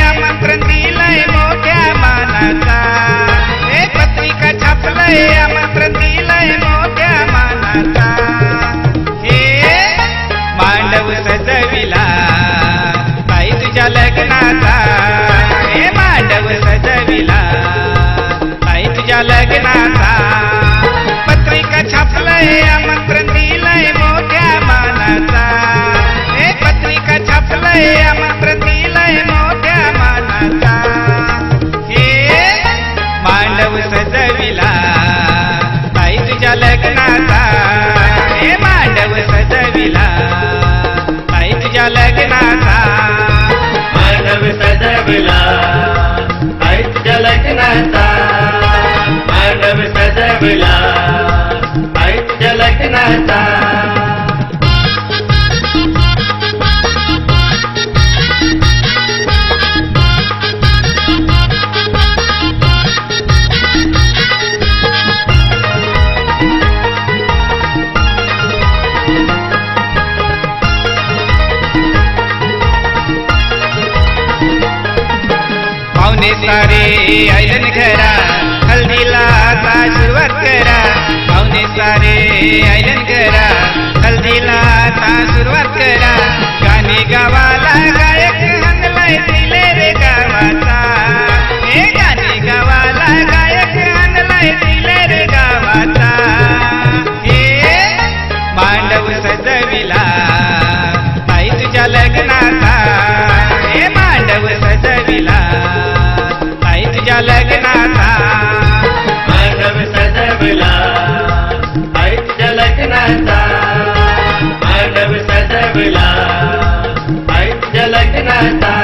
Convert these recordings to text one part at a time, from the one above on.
आमंत्रण दिलंय मोठ्या मानाचा, हे पत्रिका छापलंय आमंत्रण दिलंय मोठ्या मानाचा, हे मांडव सजविला ताई तुझ्या लग्नाचा, हे मांडव सजविला ताई तुझ्या लग्नाचा, पत्रिका छापलंय आमंत्रण दिलंय मोठ्या मानाचा, हे पत्रिका छापलंय आमंत्रण दिलंय मोठ्या मानाचा, हे मांडव सजविला ताई तुझ्या लग्नाचा, हे मांडव सजविला ताई तुझ्या लग्नाचा, मांडव सजविला ताई तुझ्या लग्नाचा, मांडव सजविला ताई तुझ्या लग्नाचा. पाहुणे सारे आयलन घरा, हल्दीला आता सुरुवात करा, पाहुणे सारे आयलन घरा, हल्दीला आता सुरुवात करा, गाणे गावाला गायक आणलाय दिले रे गावाचा, हे गाणे गावाला गायक आणलाय दिले रे गावाचा, हे मांडव सजविला ताई तुझ्या लग्नाचा, हे मांडव सजविला ताई तुझ्या लग्नाचा, मांडव सजविला ताई तुझ्या लग्नाचा, मांडव सजविला ताई तुझ्या लग्नाचा.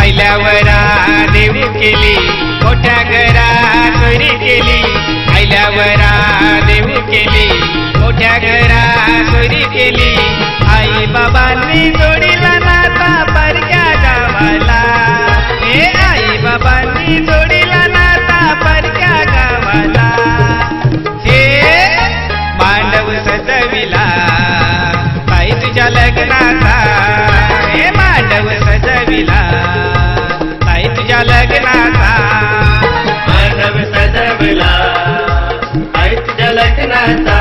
आईल्यावरा देऊ केली मोठ्या घरा सोयरी केली, आईल्यावरा देऊ केली मोठ्या घरा सोयरी केली, आई बाबांनी जोडीला नाता परक्या गावाला, हे आई बाबांनी जोडीला नाता परक्या गावाला, हे मांडव सजविला ताई तुझ्या लग्नाचा, हे मांडव सजविला ताई तुझ्या लग्नाचा, मांडव सजविला ताई तुझ्या लग्नाचा,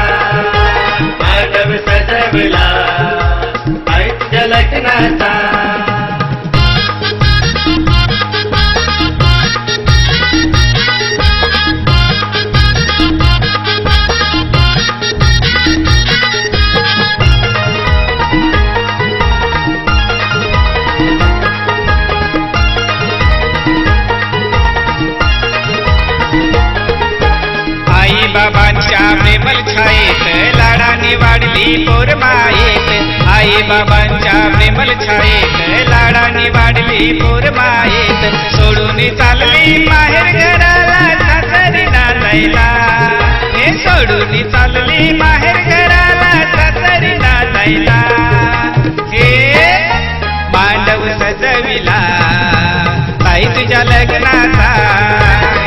मांडव सजविला ताई तुझ्या लग्नाचा. बाबांच्या प्रेमल छायेत लाडाने वाढली पोरमायेत, आई बाबांच्या प्रेमल छायेत लाडाने वाढली पोरमायेत, सोडून चालली माहेर घराला सासरी नांदायला, हे सोडून चालली माहेर घराला सासरी नांदायला, हे मांडव सजविला ताई तुझ्या लग्नाचा,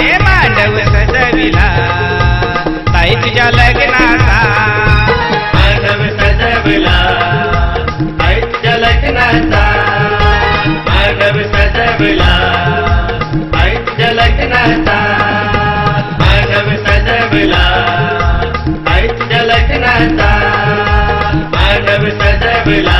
हे मांडव सजविला ताई तुझ्या लग्नाचा, मांडव सजविला ताई तुझ्या लग्नाचा, मांडव सजविला ताई तुझ्या लग्नाचा, मांडव सजविला ताई तुझ्या लग्नाचा, मांडव सजविला